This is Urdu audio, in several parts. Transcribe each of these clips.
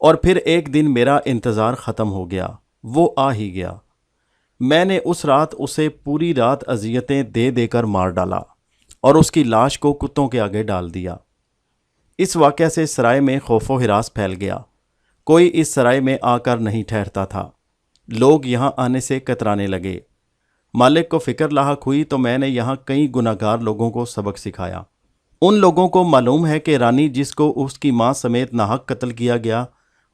اور پھر ایک دن میرا انتظار ختم ہو گیا، وہ آ ہی گیا۔ میں نے اس رات اسے پوری رات اذیتیں دے دے کر مار ڈالا اور اس کی لاش کو کتوں کے آگے ڈال دیا۔ اس واقعہ سے سرائے میں خوف و ہراس پھیل گیا۔ کوئی اس سرائے میں آ کر نہیں ٹھہرتا تھا۔ لوگ یہاں آنے سے کترانے لگے۔ مالک کو فکر لاحق ہوئی تو میں نے یہاں کئی گناہگار لوگوں کو سبق سکھایا۔ ان لوگوں کو معلوم ہے کہ رانی جس کو اس کی ماں سمیت ناحق قتل کیا گیا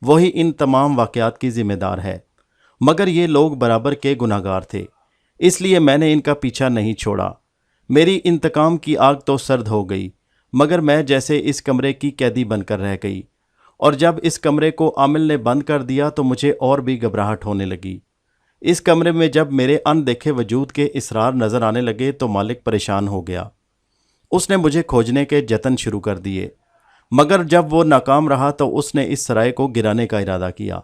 وہی ان تمام واقعات کی ذمہ دار ہے، مگر یہ لوگ برابر کے گناہگار تھے، اس لیے میں نے ان کا پیچھا نہیں چھوڑا۔ میری انتقام کی آگ تو سرد ہو گئی، مگر میں جیسے اس کمرے کی قیدی بن کر رہ گئی، اور جب اس کمرے کو عامل نے بند کر دیا تو مجھے اور بھی گھبراہٹ ہونے لگی۔ اس کمرے میں جب میرے ان دیکھے وجود کے اسرار نظر آنے لگے تو مالک پریشان ہو گیا۔ اس نے مجھے کھوجنے کے جتن شروع کر دیے، مگر جب وہ ناکام رہا تو اس نے اس سرائے کو گرانے کا ارادہ کیا،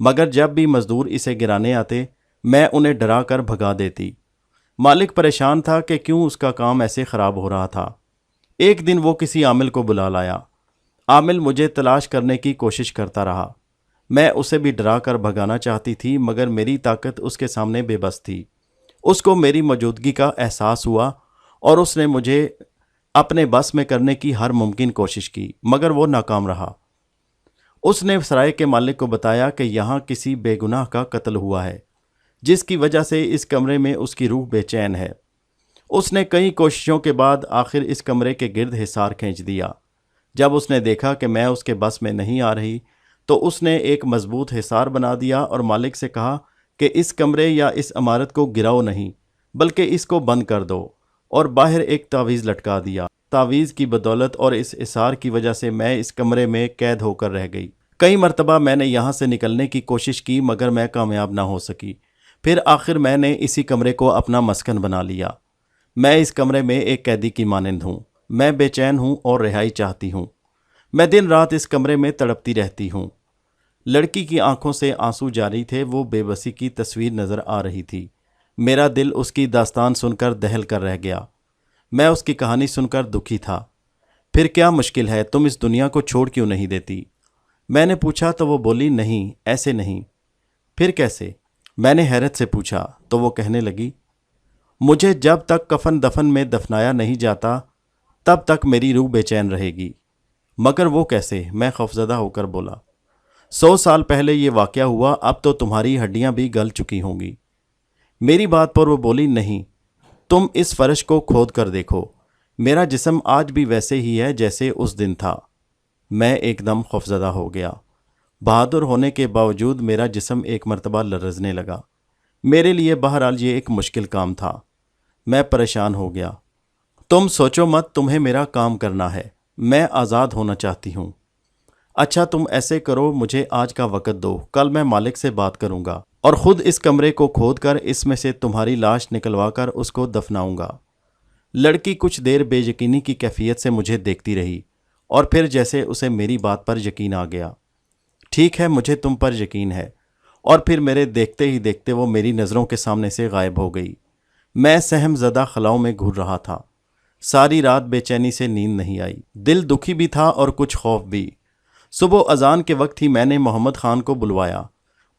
مگر جب بھی مزدور اسے گرانے آتے میں انہیں ڈرا کر بھگا دیتی۔ مالک پریشان تھا کہ کیوں اس کا کام ایسے خراب ہو رہا تھا۔ ایک دن وہ کسی عامل کو بلا لایا۔ عامل مجھے تلاش کرنے کی کوشش کرتا رہا۔ میں اسے بھی ڈرا کر بھگانا چاہتی تھی، مگر میری طاقت اس کے سامنے بے بس تھی۔ اس کو میری موجودگی کا احساس ہوا اور اس نے مجھے اپنے بس میں کرنے کی ہر ممکن کوشش کی، مگر وہ ناکام رہا۔ اس نے سرائے کے مالک کو بتایا کہ یہاں کسی بے گناہ کا قتل ہوا ہے، جس کی وجہ سے اس کمرے میں اس کی روح بے چین ہے۔ اس نے کئی کوششوں کے بعد آخر اس کمرے کے گرد حصار کھینچ دیا۔ جب اس نے دیکھا کہ میں اس کے بس میں نہیں آ رہی تو اس نے ایک مضبوط حصار بنا دیا اور مالک سے کہا کہ اس کمرے یا اس عمارت کو گراؤ نہیں، بلکہ اس کو بند کر دو، اور باہر ایک تعویذ لٹکا دیا۔ تعویذ کی بدولت اور اس حصار کی وجہ سے میں اس کمرے میں قید ہو کر رہ گئی۔ کئی مرتبہ میں نے یہاں سے نکلنے کی کوشش کی مگر میں کامیاب نہ ہو سکی۔ پھر آخر میں نے اسی کمرے کو اپنا مسکن بنا لیا۔ میں اس کمرے میں ایک قیدی کی مانند ہوں۔ میں بے چین ہوں اور رہائی چاہتی ہوں۔ میں دن رات اس کمرے میں تڑپتی رہتی ہوں۔ لڑکی کی آنکھوں سے آنسو جاری تھے، وہ بے بسی کی تصویر نظر آ رہی تھی۔ میرا دل اس کی داستان سن کر دہل کر رہ گیا۔ میں اس کی کہانی سن کر دکھی تھا۔ پھر کیا مشکل ہے، تم اس دنیا کو چھوڑ کیوں نہیں دیتی؟ میں نے پوچھا تو وہ بولی، نہیں، ایسے نہیں۔ پھر کیسے؟ میں نے حیرت سے پوچھا تو وہ کہنے لگی، مجھے جب تک کفن دفن میں دفنایا نہیں جاتا تب تک میری روح بے چین رہے گی۔ مگر وہ کیسے؟ میں خوفزدہ ہو کر بولا۔ 100 سال پہلے یہ واقعہ ہوا، اب تو تمہاری ہڈیاں بھی گل چکی ہوں گی۔ میری بات پر وہ بولی، نہیں، تم اس فرش کو کھود کر دیکھو، میرا جسم آج بھی ویسے ہی ہے جیسے اس دن تھا۔ میں ایک دم خوفزدہ ہو گیا۔ بہادر ہونے کے باوجود میرا جسم ایک مرتبہ لرزنے لگا۔ میرے لیے بہرحال یہ ایک مشکل کام تھا۔ میں پریشان ہو گیا۔ تم سوچو مت، تمہیں میرا کام کرنا ہے، میں آزاد ہونا چاہتی ہوں۔ اچھا تم ایسے کرو، مجھے آج کا وقت دو، کل میں مالک سے بات کروں گا اور خود اس کمرے کو کھود کر اس میں سے تمہاری لاش نکلوا کر اس کو دفناؤں گا۔ لڑکی کچھ دیر بے یقینی کی کیفیت سے مجھے دیکھتی رہی اور پھر جیسے اسے میری بات پر یقین آ گیا۔ ٹھیک ہے، مجھے تم پر یقین ہے، اور پھر میرے دیکھتے ہی دیکھتے وہ میری نظروں کے سامنے سے غائب ہو گئی۔ میں سہم زدہ خلاؤں میں گھور رہا تھا۔ ساری رات بے چینی سے نیند نہیں آئی، دل دکھی بھی تھا اور کچھ خوف بھی۔ صبح اذان کے وقت ہی میں نے محمد خان کو بلوایا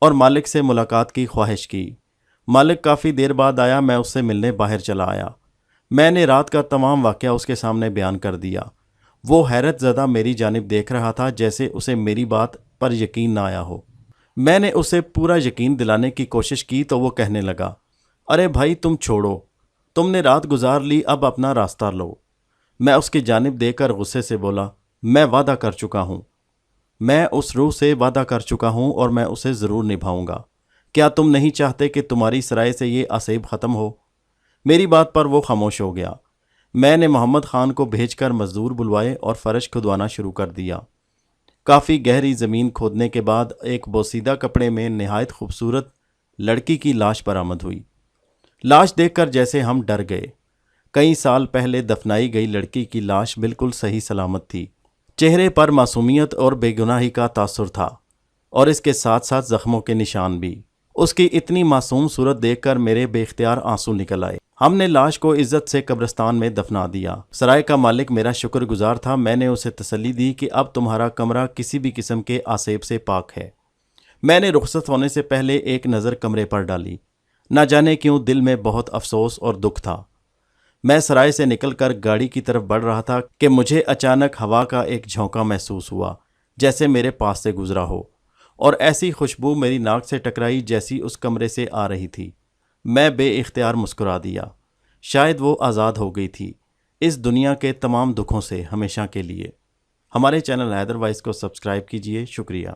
اور مالک سے ملاقات کی خواہش کی۔ مالک کافی دیر بعد آیا، میں اس سے ملنے باہر چلا آیا۔ میں نے رات کا تمام واقعہ اس کے سامنے بیان کر دیا۔ وہ حیرت زدہ میری جانب دیکھ رہا تھا جیسے اسے میری بات پر یقین نہ آیا ہو۔ میں نے اسے پورا یقین دلانے کی کوشش کی تو وہ کہنے لگا، ارے بھائی تم چھوڑو، تم نے رات گزار لی، اب اپنا راستہ لو۔ میں اس کی جانب دیکھ کر غصے سے بولا، میں وعدہ کر چکا ہوں، میں اس روح سے وعدہ کر چکا ہوں اور میں اسے ضرور نبھاؤں گا۔ کیا تم نہیں چاہتے کہ تمہاری سرائے سے یہ عصیب ختم ہو؟ میری بات پر وہ خاموش ہو گیا۔ میں نے محمد خان کو بھیج کر مزدور بلوائے اور فرش کھدوانا شروع کر دیا۔ کافی گہری زمین کھودنے کے بعد ایک بوسیدہ کپڑے میں نہایت خوبصورت لڑکی کی لاش برآمد ہوئی۔ لاش دیکھ کر جیسے ہم ڈر گئے۔ کئی سال پہلے دفنائی گئی لڑکی کی لاش بالکل صحیح سلامت تھی۔ چہرے پر معصومیت اور بے گناہی کا تاثر تھا، اور اس کے ساتھ ساتھ زخموں کے نشان بھی۔ اس کی اتنی معصوم صورت دیکھ کر میرے بے اختیار آنسو نکل آئے۔ ہم نے لاش کو عزت سے قبرستان میں دفنا دیا۔ سرائے کا مالک میرا شکر گزار تھا۔ میں نے اسے تسلی دی کہ اب تمہارا کمرہ کسی بھی قسم کے آسیب سے پاک ہے۔ میں نے رخصت ہونے سے پہلے ایک نظر کمرے پر ڈالی۔ نہ جانے کیوں دل میں بہت افسوس اور دکھ تھا۔ میں سرائے سے نکل کر گاڑی کی طرف بڑھ رہا تھا کہ مجھے اچانک ہوا کا ایک جھونکا محسوس ہوا، جیسے میرے پاس سے گزرا ہو، اور ایسی خوشبو میری ناک سے ٹکرائی جیسی اس کمرے سے آ رہی تھی۔ میں بے اختیار مسکرا دیا۔ شاید وہ آزاد ہو گئی تھی اس دنیا کے تمام دکھوں سے ہمیشہ کے لیے۔ ہمارے چینل حیدر وائس کو سبسکرائب کیجیے۔ شکریہ۔